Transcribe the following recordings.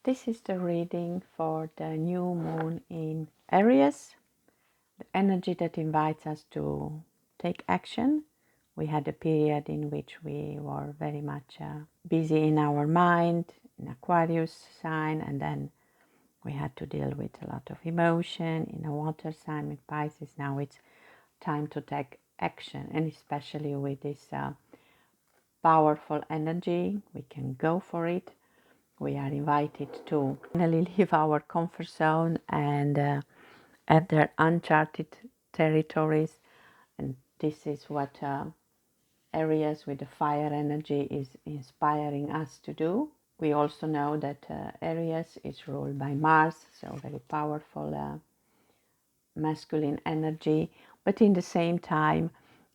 This is the reading for the new moon in Aries, the energy that invites us to take action. We had a period in which we were very much busy in our mind, in Aquarius sign, and then we had to deal with a lot of emotion in a water sign with Pisces. Now it's time to take action, and especially with this powerful energy, we can go for it. We are invited to finally leave our comfort zone and enter uncharted territories. And this is what Aries with the fire energy is inspiring us to do. We also know that Aries is ruled by Mars, so very powerful masculine energy, but in the same time,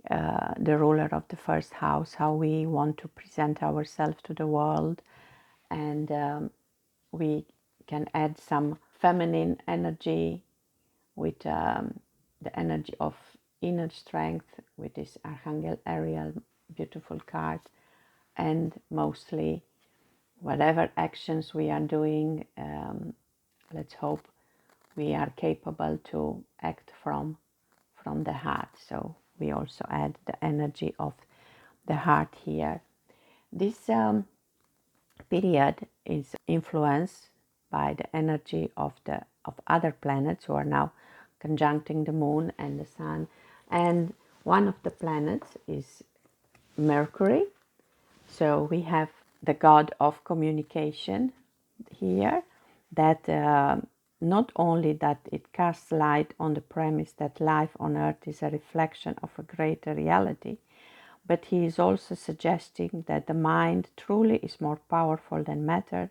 the ruler of the first house, how we want to present ourselves to the world, and we can add some feminine energy with the energy of inner strength with this Archangel Ariel, beautiful card, and mostly whatever actions we are doing, let's hope we are capable to act from the heart. So we also add the energy of the heart here. This period is influenced by the energy of other planets who are now conjuncting the moon and the sun, and one of the planets is Mercury. So we have the god of communication here, that not only that it casts light on the premise that life on earth is a reflection of a greater reality, but he is also suggesting that the mind truly is more powerful than matter,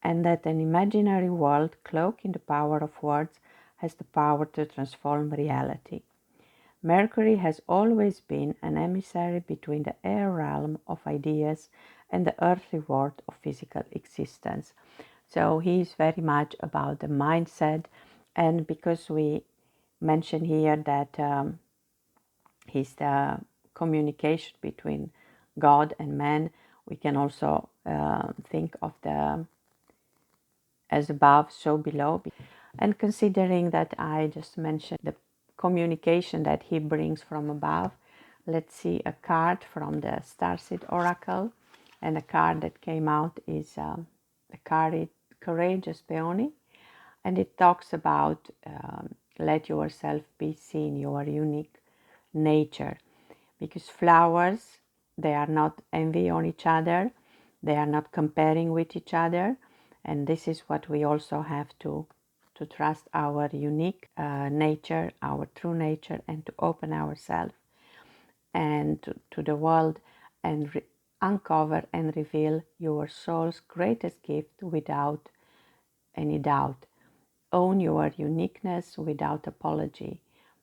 and that an imaginary world cloaked in the power of words has the power to transform reality. Mercury has always been an emissary between the air realm of ideas and the earthly world of physical existence. So he is very much about the mindset, and because we mention here that he's the communication between God and man, we can also think of the as above, so below. And considering that I just mentioned the communication that he brings from above, let's see a card from the Starseed Oracle. And the card that came out is the Courageous Peony. And it talks about let yourself be seen, your unique nature. Because flowers, they are not envy on each other, they are not comparing with each other, and this is what we also have to trust our unique nature, our true nature, and to open ourselves and to the world, and uncover and reveal your soul's greatest gift without any doubt. Own your uniqueness without apology.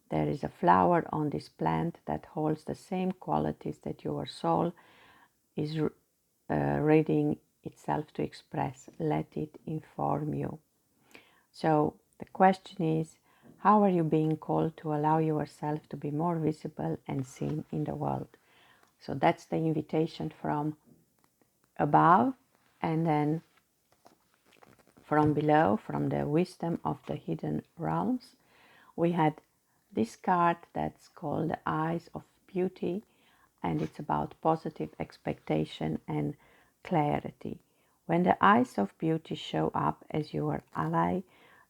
There is a flower on this plant that holds the same qualities that your soul is readying itself to express. Let it inform you. So the question is, how are you being called to allow yourself to be more visible and seen in the world? So that's the invitation from above, and then from below, from the wisdom of the hidden realms, we had this card that's called the Eyes of Beauty, and it's about positive expectation and clarity. When the eyes of beauty show up as your ally,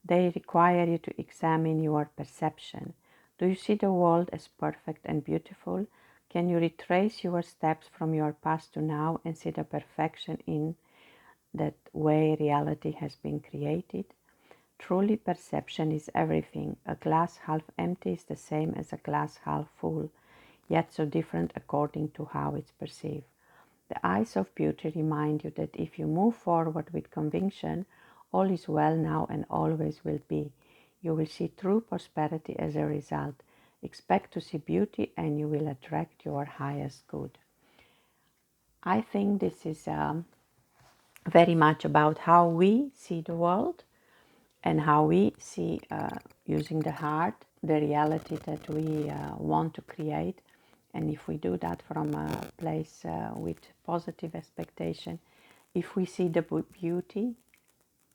they require you to examine your perception. Do you see the world as perfect and beautiful? Can you retrace your steps from your past to now and see the perfection in that way reality has been created? Truly, perception is everything. A glass half empty is the same as a glass half full, yet so different according to how it's perceived. The eyes of beauty remind you that if you move forward with conviction, all is well now and always will be. You will see true prosperity as a result. Expect to see beauty and you will attract your highest good. I think this is very much about how we see the world and how we see, using the heart, the reality that we want to create. And if we do that from a place with positive expectation, if we see the beauty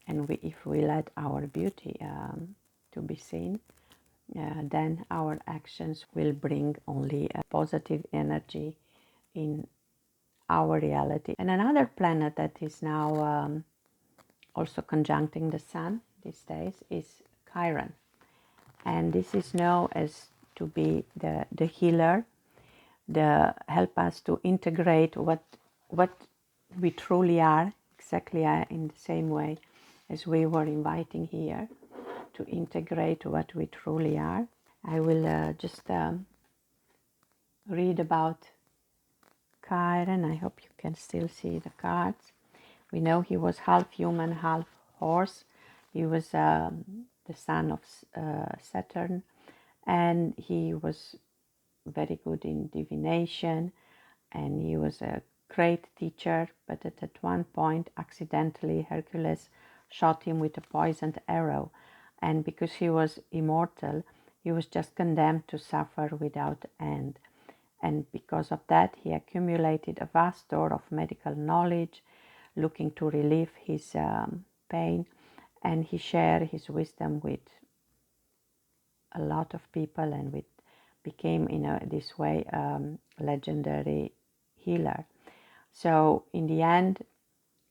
and if we let our beauty to be seen, then our actions will bring only a positive energy in our reality. And another planet that is now also conjuncting the sun these days is Chiron. And this is known as to be the healer, the help us to integrate what we truly are, exactly in the same way as we were inviting here, to integrate what we truly are. I will just read about Chiron. I hope you can still see the cards. We know he was half human, half horse. He was the son of Saturn, and he was very good in divination, and he was a great teacher. But at one point, accidentally, Hercules shot him with a poisoned arrow, and because he was immortal, he was just condemned to suffer without end. And because of that, he accumulated a vast store of medical knowledge, looking to relieve his pain, and he shared his wisdom with a lot of people, and became in this way legendary healer. So in the end,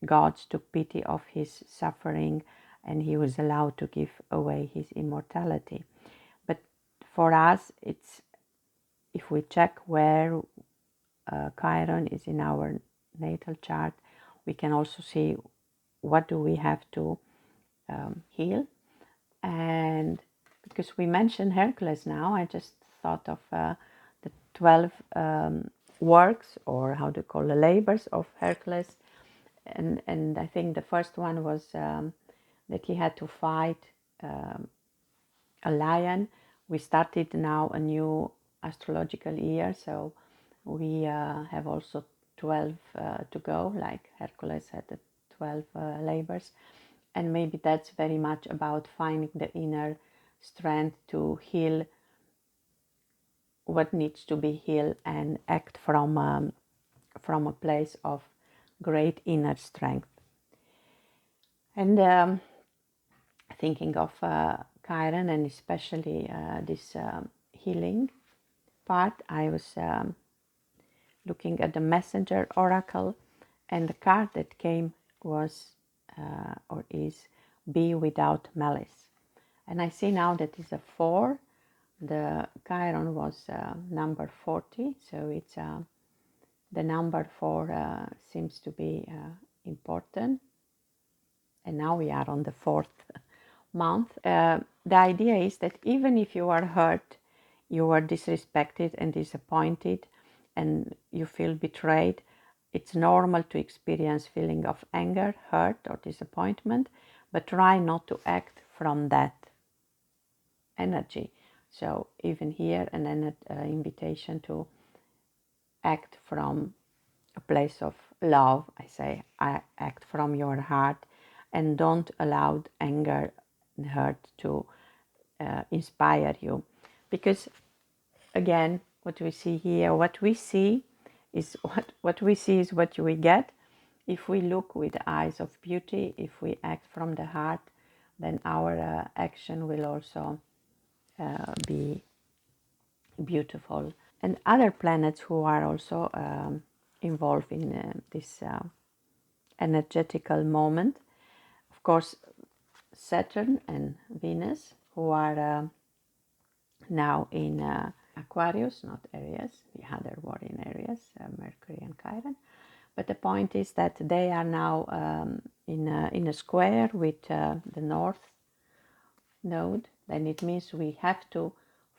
gods took pity of his suffering, and he was allowed to give away his immortality. But for us, it's, if we check where Chiron is in our natal chart, we can also see what do we have to heal. And because we mentioned Hercules now, I just thought of the 12 works, or how to call the labors of Hercules. And I think the first one was that he had to fight a lion. We started now a new astrological year, so we have also 12 to go, like Hercules had the 12 labors. And maybe that's very much about finding the inner strength to heal what needs to be healed, and act from a place of great inner strength. And thinking of Chiron, and especially this healing part, I was looking at the messenger oracle, and the card that came was or is be without malice. And I see now that is a 4. The Chiron was number 40, so it's the number 4 seems to be important. And now we are on the 4th month. The idea is that even if you are hurt, you are disrespected and disappointed, and you feel betrayed, it's normal to experience feeling of anger, hurt, or disappointment, but try not to act from that energy. So even here, an invitation to act from a place of love. I say, I act from your heart, and don't allow anger and hurt to inspire you. Because again, what we see here, what we see is what we see is what we get. If we look with the eyes of beauty, if we act from the heart, then our action will also be beautiful. And other planets who are also involved in this energetical moment, of course, Saturn and Venus, who are now in Aquarius, not Aries. The other were in Aries, Mercury and Chiron. But the point is that they are now in a square with the North Node. Then it means we have to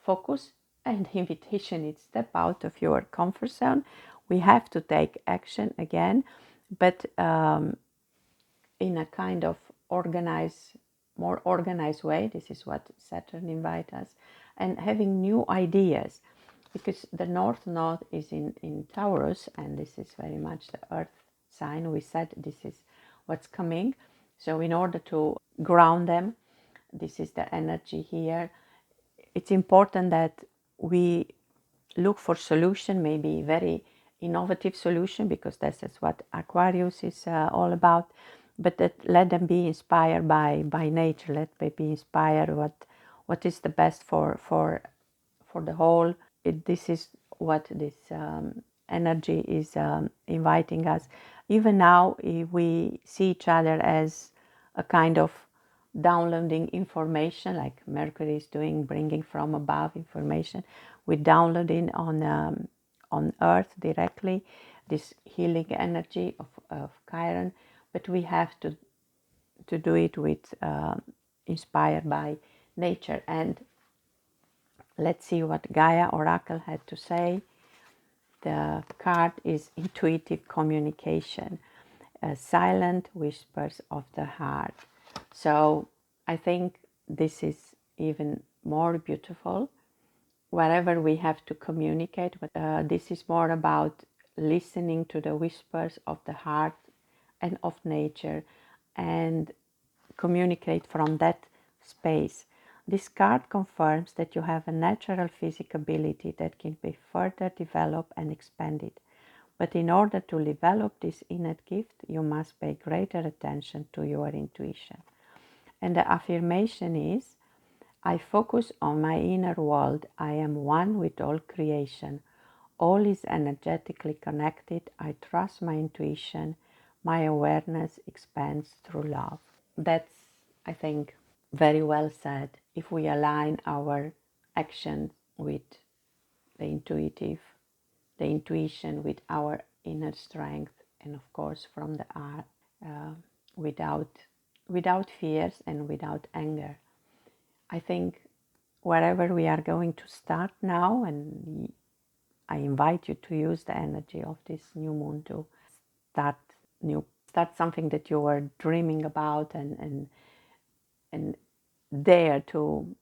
focus, and the invitation is step out of your comfort zone. We have to take action again, but in a kind of more organized way. This is what Saturn invites us, and having new ideas, because the North Node is in Taurus, and this is very much the Earth sign. We said this is what's coming. So in order to ground them, this is the energy here. It's important that we look for solution, maybe very innovative solution, because this is what Aquarius is all about. but that let them be inspired by nature. Let them be inspired what is the best for the whole. This is what this energy is inviting us. Even now, if we see each other as a kind of downloading information, like Mercury is doing, bringing from above information, we download in on Earth directly this healing energy of Chiron, but we have to do it with inspired by nature. And let's see what Gaia Oracle had to say. The card is intuitive communication, silent whispers of the heart. So I think this is even more beautiful. Wherever we have to communicate, but this is more about listening to the whispers of the heart and of nature, and communicate from that space. This card confirms that you have a natural physical ability that can be further developed and expanded. But in order to develop this innate gift, you must pay greater attention to your intuition. And the affirmation is, I focus on my inner world. I am one with all creation. All is energetically connected. I trust my intuition. My awareness expands through love. That's, I think, very well said. If we align our actions with the intuition with our inner strength, and of course from the art, uh, without fears and without anger. I think wherever we are going to start now, and I invite you to use the energy of this new moon to start start something that you were dreaming about, and dare to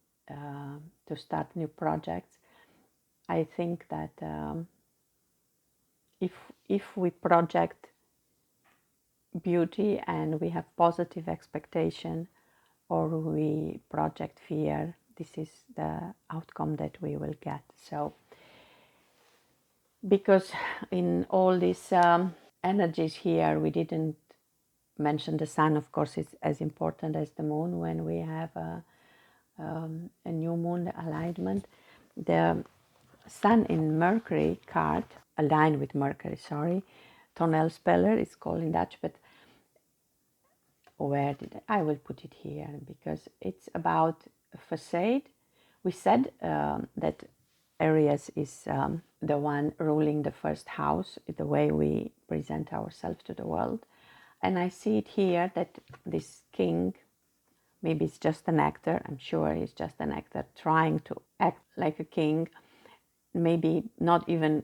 start new projects. I think that if we project beauty and we have positive expectation, or we project fear, this is the outcome that we will get. So because in all these energies here, we didn't mention the sun. Of course, it's as important as the moon when we have a new moon alignment. The sun in Mercury card, aligned with Mercury, sorry, tonelspeler is called in Dutch, but where did I will put it here, because it's about a facade. We said that Aries is the one ruling the first house, the way we present ourselves to the world. And I see it here that this king, maybe it's just an actor, I'm sure he's just an actor trying to act like a king, maybe not even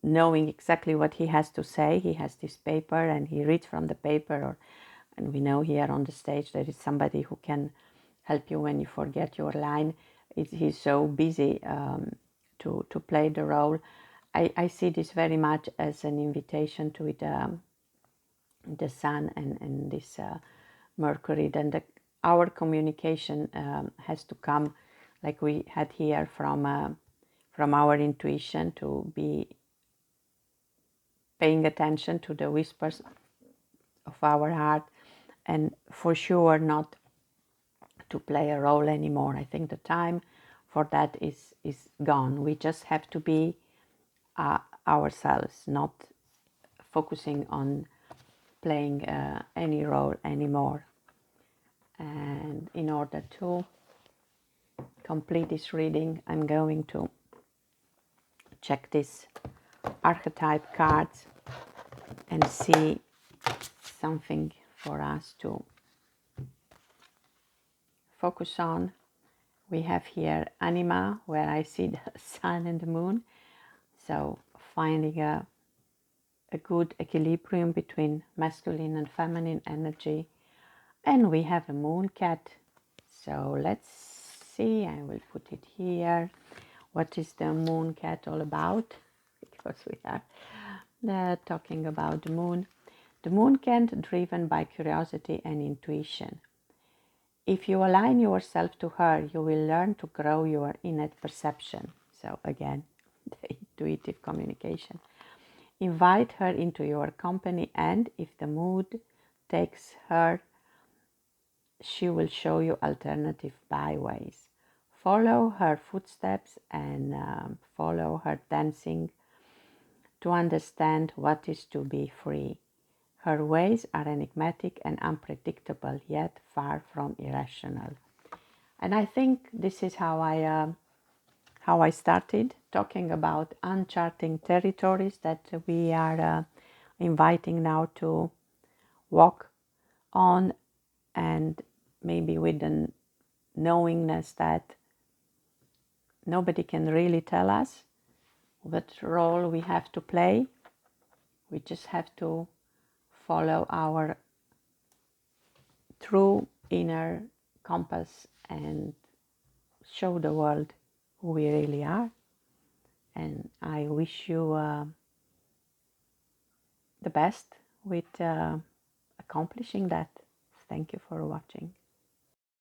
knowing exactly what he has to say. He has this paper and he reads from the paper, and we know here on the stage there is somebody who can help you when you forget your line. He's so busy to play the role. I see this very much as an invitation to the sun and this Mercury. Then our communication has to come, like we had here, from our intuition, to be paying attention to the whispers of our heart, and for sure not to play a role anymore. I think the time for that is gone. We just have to be ourselves, not focusing on playing any role anymore. And in order to complete this reading, I'm going to check this archetype cards and see something for us to focus on. We have here anima, where I see the sun and the moon. So finding a good equilibrium between masculine and feminine energy. And we have a moon cat. So let's see, I will put it here. What is the moon cat all about? Because we are talking about the moon. The moon cat, driven by curiosity and intuition. If you align yourself to her, you will learn to grow your innate perception. So again, the intuitive communication. Invite her into your company, and if the mood takes her, she will show you alternative byways. Follow her footsteps and follow her dancing to understand what is to be free. Her ways are enigmatic and unpredictable, yet far from irrational. And I think this is how I started talking about uncharting territories that we are inviting now to walk on, and maybe with the knowingness that nobody can really tell us what role we have to play. We just have to follow our true inner compass and show the world who we really are. And I wish you the best with accomplishing that. Thank you for watching.